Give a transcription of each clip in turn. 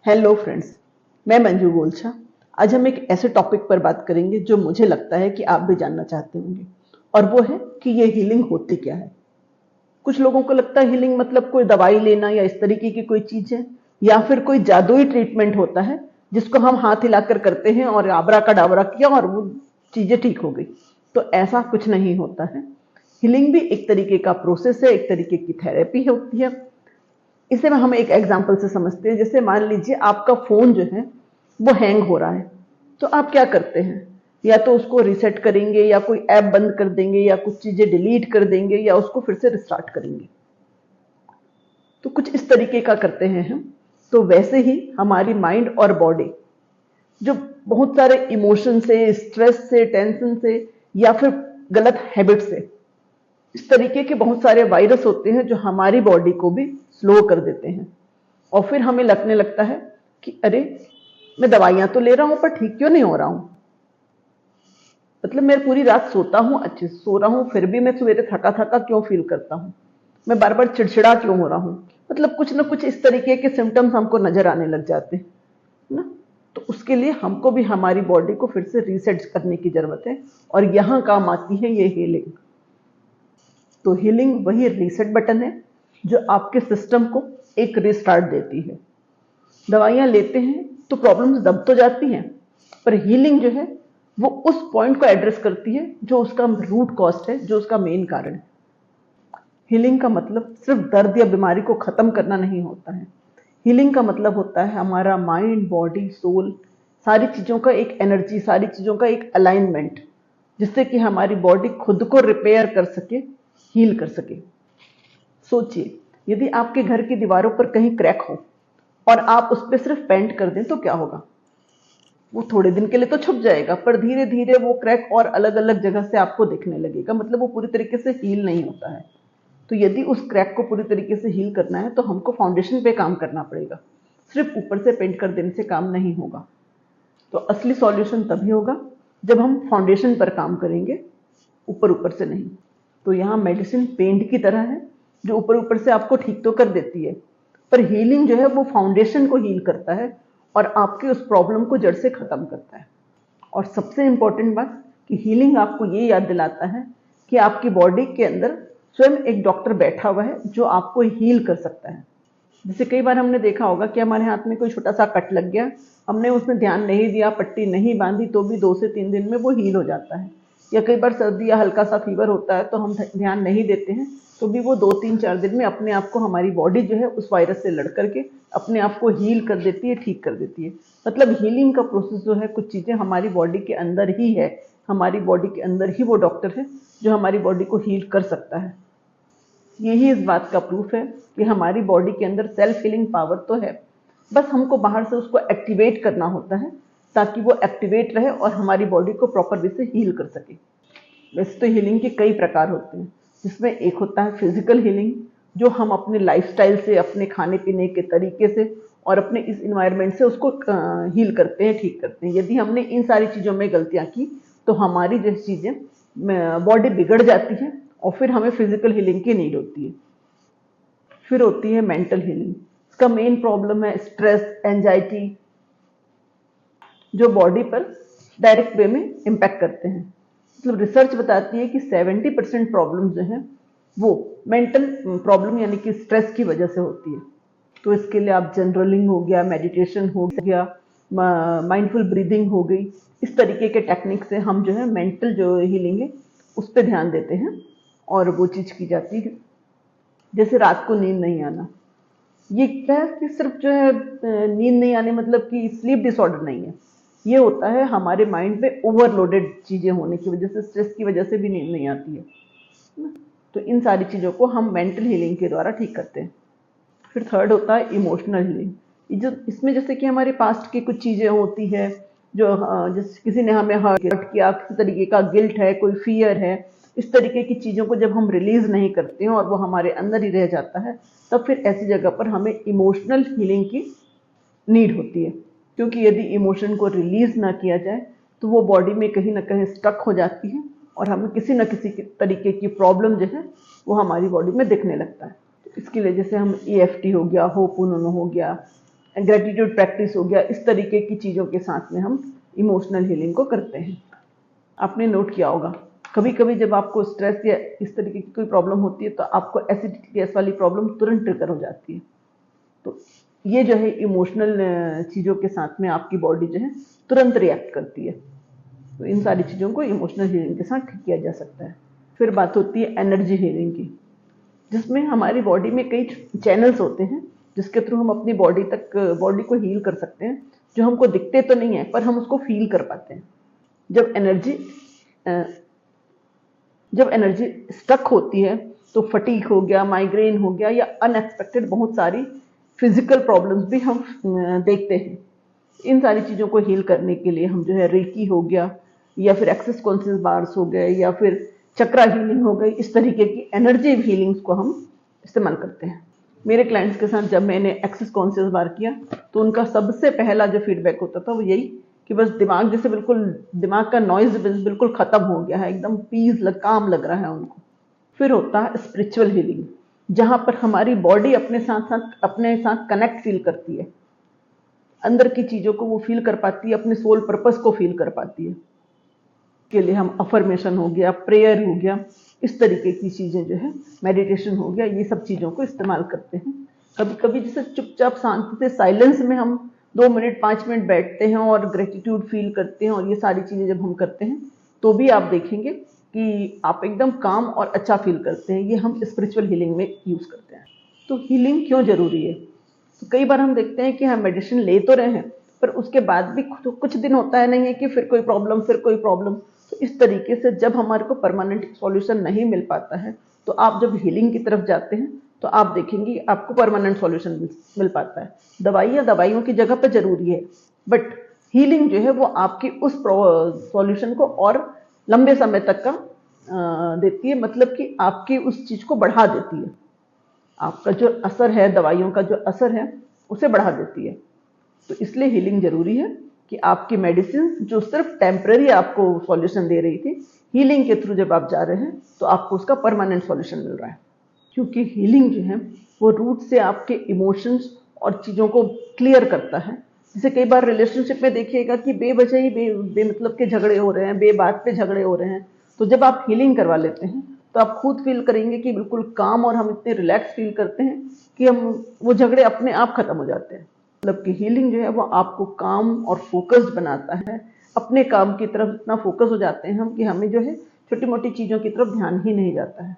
Hello friends, मैं मंजू गोलछा। आज हम एक ऐसे टॉपिक पर बात करेंगे जो मुझे लगता है कि आप भी जानना चाहते होंगे, और वो है कि ये हीलिंग होती क्या है। कुछ लोगों को लगता है हीलिंग मतलब कोई दवाई लेना या इस तरीके की कोई चीज है, या फिर कोई जादुई ट्रीटमेंट होता है जिसको हम हाथ हिलाकर करते हैं और आबरा का डाबरा किया और वो चीजें ठीक हो गई। तो ऐसा कुछ नहीं होता है। हीलिंग भी एक तरीके का प्रोसेस है, एक तरीके की थेरेपी होती है। इसे हम एक एग्जाम्पल से समझते हैं। जैसे मान लीजिए आपका फोन जो है वो हैंग हो रहा है, तो आप क्या करते हैं? या तो उसको रीसेट करेंगे, या कोई ऐप बंद कर देंगे, या कुछ चीजें डिलीट कर देंगे, या उसको फिर से रिस्टार्ट करेंगे। तो कुछ इस तरीके का करते हैं हम। तो वैसे ही हमारी माइंड और बॉडी जो बहुत सारे इमोशन से, स्ट्रेस से, टेंशन से, या फिर गलत हैबिट से, इस तरीके के बहुत सारे वायरस होते हैं जो हमारी बॉडी को भी स्लो कर देते हैं। और फिर हमें लगने लगता है कि अरे, मैं दवाइयां तो ले रहा हूं पर ठीक क्यों नहीं हो रहा हूं। मतलब मैं पूरी रात सोता हूं, अच्छे से सो रहा हूं, फिर भी मैं सवेरे थका थका क्यों फील करता हूं। मैं बार बार चिड़चिड़ा क्यों हो रहा हूं। मतलब कुछ ना कुछ इस तरीके के सिम्टम्स हमको नजर आने लग जाते हैं ना। तो उसके लिए हमको भी हमारी बॉडी को फिर से रीसेट करने की जरूरत है, और यहां काम आती है ये हीलिंग। तो हीलिंग वही रीसेट बटन है जो आपके सिस्टम को एक रिस्टार्ट देती है। दवाइयां लेते हैं तो प्रॉब्लम्स दब तो जाती हैं, पर हीलिंग जो है वो उस पॉइंट को एड्रेस करती है जो उसका रूट कॉज है, जो उसका मेन कारण है। हीलिंग का मतलब सिर्फ दर्द या बीमारी को खत्म करना नहीं होता है। हीलिंग का मतलब होता है हमारा माइंड, बॉडी, सोल, सारी चीजों का एक एनर्जी, सारी चीजों का एक अलाइनमेंट, जिससे कि हमारी बॉडी खुद को रिपेयर कर सके, हील कर सके। सोचिए, यदि आपके घर की दीवारों पर कहीं क्रैक हो और आप उस पर सिर्फ पेंट कर दें तो क्या होगा? वो थोड़े दिन के लिए तो छुप जाएगा, पर धीरे धीरे वो क्रैक और अलग अलग जगह से आपको दिखने लगेगा। मतलब वो पूरी तरीके से हील नहीं होता है। तो यदि उस क्रैक को पूरी तरीके से हील करना है तो हमको फाउंडेशन पे काम करना पड़ेगा। सिर्फ ऊपर से पेंट कर देने से काम नहीं होगा। तो असली सॉल्यूशन तभी होगा जब हम फाउंडेशन पर काम करेंगे, ऊपर ऊपर से नहीं। तो यहाँ मेडिसिन पेंट की तरह है जो ऊपर ऊपर से आपको ठीक तो कर देती है, पर हीलिंग जो है वो फाउंडेशन को हील करता है और आपके उस प्रॉब्लम को जड़ से खत्म करता है। और सबसे इंपॉर्टेंट बात कि हीलिंग आपको ये याद दिलाता है कि आपकी बॉडी के अंदर स्वयं एक डॉक्टर बैठा हुआ है जो आपको हील कर सकता है। जैसे कई बार हमने देखा होगा कि हमारे हाथ में कोई छोटा सा कट लग गया, हमने उसमें ध्यान नहीं दिया, पट्टी नहीं बांधी, तो भी 2 से 3 दिन में वो हील हो जाता है। या कई बार सर्दी या हल्का सा फीवर होता है तो हम ध्यान नहीं देते हैं, तो भी वो 2, 3, 4 दिन में अपने आप को, हमारी बॉडी जो है उस वायरस से लड़ करके अपने आप को हील कर देती है, ठीक कर देती है। मतलब हीलिंग का प्रोसेस जो है, कुछ चीज़ें हमारी बॉडी के अंदर ही है। हमारी बॉडी के अंदर ही वो डॉक्टर है जो हमारी बॉडी को हील कर सकता है। यही इस बात का प्रूफ है कि हमारी बॉडी के अंदर सेल्फ हीलिंग पावर तो है, बस हमको बाहर से उसको एक्टिवेट करना होता है ताकि वो एक्टिवेट रहे और हमारी बॉडी को प्रॉपर वे से हील कर सके। वैसे तो हीलिंग के कई प्रकार होते हैं, जिसमें एक होता है फिजिकल हीलिंग, जो हम अपने लाइफस्टाइल से, अपने खाने पीने के तरीके से और अपने इस इन्वायरमेंट से उसको हील करते हैं, ठीक करते हैं। यदि हमने इन सारी चीज़ों में गलतियाँ की तो हमारी जैसी चीज़ें, बॉडी बिगड़ जाती है और फिर हमें फिजिकल हीलिंग की नीड होती है। फिर होती है मेंटल हीलिंग। इसका मेन प्रॉब्लम है स्ट्रेस, एंजाइटी, जो बॉडी पर डायरेक्ट वे में इम्पैक्ट करते हैं। मतलब रिसर्च बताती है कि 70% प्रॉब्लम जो है वो मेंटल प्रॉब्लम यानी कि स्ट्रेस की वजह से होती है। तो इसके लिए आप जनरलिंग हो गया, मेडिटेशन हो गया, माइंडफुल ब्रीदिंग हो गई, इस तरीके के टेक्निक से हम जो है मेंटल जो हीलिंग है उस पर ध्यान देते हैं और वो चीज़ की जाती है। जैसे रात को नींद नहीं आना, ये क्या है कि सिर्फ जो है नींद नहीं आने मतलब कि स्लीप डिसऑर्डर नहीं है। ये होता है हमारे माइंड पे ओवरलोडेड चीज़ें होने की वजह से, स्ट्रेस की वजह से भी नींद नहीं आती है ना। तो इन सारी चीज़ों को हम मेंटल हीलिंग के द्वारा ठीक करते हैं। फिर थर्ड होता है इमोशनल हीलिंग। जो इसमें जैसे कि हमारे पास्ट की कुछ चीज़ें होती है, जो जैसे किसी ने हमें हर्ट किया, किसी तरीके का गिल्ट है, कोई फियर है, इस तरीके की चीज़ों को जब हम रिलीज नहीं करते हैं और वो हमारे अंदर ही रह जाता है, तब फिर ऐसी जगह पर हमें इमोशनल हीलिंग की नीड होती है। क्योंकि यदि इमोशन को रिलीज ना किया जाए तो वो बॉडी में कहीं ना कहीं स्टक हो जाती है और हमें किसी न किसी तरीके की प्रॉब्लम जो है वो हमारी बॉडी में दिखने लगता है। तो इसके लिए जैसे हम EFT हो गया, होपुनोनो हो गया, ग्रेटिट्यूड प्रैक्टिस हो गया, इस तरीके की चीज़ों के साथ में हम इमोशनल हीलिंग को करते हैं। आपने नोट किया होगा कभी कभी जब आपको स्ट्रेस या इस तरीके की कोई प्रॉब्लम होती है तो आपको एसिडिटी गैस वाली प्रॉब्लम तुरंत ट्रिगर हो जाती है। तो ये जो है इमोशनल चीज़ों के साथ में आपकी बॉडी जो है तुरंत रिएक्ट करती है। तो इन सारी चीज़ों को इमोशनल हीलिंग के साथ ठीक किया जा सकता है। फिर बात होती है एनर्जी हीलिंग की, जिसमें हमारी बॉडी में कई चैनल्स होते हैं जिसके थ्रू हम अपनी बॉडी को हील कर सकते हैं, जो हमको दिखते तो नहीं है पर हम उसको फील कर पाते हैं। जब एनर्जी स्टक होती है तो फटीग हो गया, माइग्रेन हो गया या अनएक्सपेक्टेड बहुत सारी फिजिकल प्रॉब्लम्स भी हम देखते हैं। इन सारी चीज़ों को हील करने के लिए हम जो है रेकी हो गया या फिर एक्सेस कॉन्शियस बार्स हो गए या फिर चक्रा हीलिंग हो गई, इस तरीके की एनर्जी हीलिंग्स को हम इस्तेमाल करते हैं। मेरे क्लाइंट्स के साथ जब मैंने एक्सेस कॉन्शियस बार किया तो उनका सबसे पहला जो फीडबैक होता था वो यही कि बस दिमाग जैसे बिल्कुल दिमाग का नॉइज बिल्कुल ख़त्म हो गया है, एकदम काम लग रहा है उनको। फिर होता है स्पिरिचुअल हीलिंग, जहाँ पर हमारी बॉडी अपने साथ कनेक्ट फील करती है, अंदर की चीज़ों को वो फील कर पाती है, अपने सोल पर्पस को फील कर पाती है। के लिए हम अफर्मेशन हो गया, प्रेयर हो गया, इस तरीके की चीज़ें जो है, मेडिटेशन हो गया, ये सब चीज़ों को इस्तेमाल करते हैं। कभी कभी जैसे चुपचाप शांति से साइलेंस में हम 2 मिनट 5 मिनट बैठते हैं और ग्रेटिट्यूड फील करते हैं, और ये सारी चीज़ें जब हम करते हैं तो भी आप देखेंगे कि आप एकदम काम और अच्छा फील करते हैं। ये हम स्पिरिचुअल हीलिंग में यूज़ करते हैं। तो हीलिंग क्यों ज़रूरी है? तो कई बार हम देखते हैं कि हम मेडिसिन ले तो रहे हैं पर उसके बाद भी कुछ दिन होता है नहीं है कि फिर कोई प्रॉब्लम। तो इस तरीके से जब हमारे को परमानेंट सॉल्यूशन नहीं मिल पाता है तो आप जब हीलिंग की तरफ जाते हैं तो आप देखेंगे आपको परमानेंट सॉल्यूशन मिल पाता है। दवाइयों की जगह पर जरूरी है, बट हीलिंग जो है वो आपकी उस सॉल्यूशन को और लंबे समय तक का देती है, मतलब कि आपकी उस चीज़ को बढ़ा देती है। आपका जो असर है, दवाइयों का जो असर है उसे बढ़ा देती है। तो इसलिए हीलिंग जरूरी है कि आपकी मेडिसिन जो सिर्फ टेम्पररी आपको सॉल्यूशन दे रही थी, हीलिंग के थ्रू जब आप जा रहे हैं तो आपको उसका परमानेंट सॉल्यूशन मिल रहा है। क्योंकि हीलिंग जो है वो रूट से आपके इमोशंस और चीज़ों को क्लियर करता है। जैसे कई बार रिलेशनशिप में देखिएगा कि बेवजह ही बेमतलब के झगड़े हो रहे हैं, बेबात पे झगड़े हो रहे हैं। तो जब आप हीलिंग करवा लेते हैं तो आप खुद फील करेंगे कि बिल्कुल काम, और हम इतने रिलैक्स फील करते हैं कि हम वो झगड़े अपने आप खत्म हो जाते हैं। मतलब कि हीलिंग जो है वो आपको काम और फोकस्ड बनाता है। अपने काम की तरफ इतना फोकस हो जाते हैं हम कि हमें जो है छोटी मोटी चीज़ों की तरफ ध्यान ही नहीं जाता है।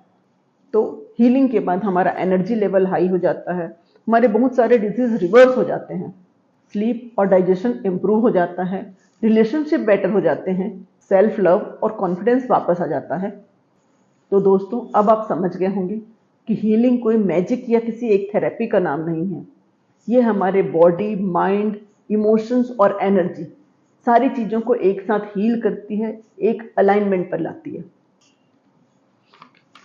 तो हीलिंग के बाद हमारा एनर्जी लेवल हाई हो जाता है, हमारे बहुत सारे डिजीज रिवर्स हो जाते हैं, स्लीप और डाइजेशन इम्प्रूव हो जाता है, रिलेशनशिप बेटर हो जाते हैं, सेल्फ लव और कॉन्फिडेंस वापस आ जाता है। तो दोस्तों, अब आप समझ गए होंगे कि हीलिंग कोई मैजिक या किसी एक थेरेपी का नाम नहीं है। ये हमारे बॉडी, माइंड, इमोशंस और एनर्जी सारी चीज़ों को एक साथ हील करती है, एक अलाइनमेंट पर लाती है।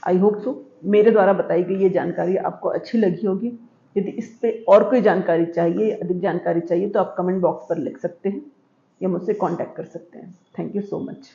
आई होप सो मेरे द्वारा बताई गई ये जानकारी आपको अच्छी लगी होगी। यदि इस पे और कोई जानकारी चाहिए, अधिक जानकारी चाहिए, तो आप कमेंट बॉक्स पर लिख सकते हैं या मुझसे कांटेक्ट कर सकते हैं। Thank you so much.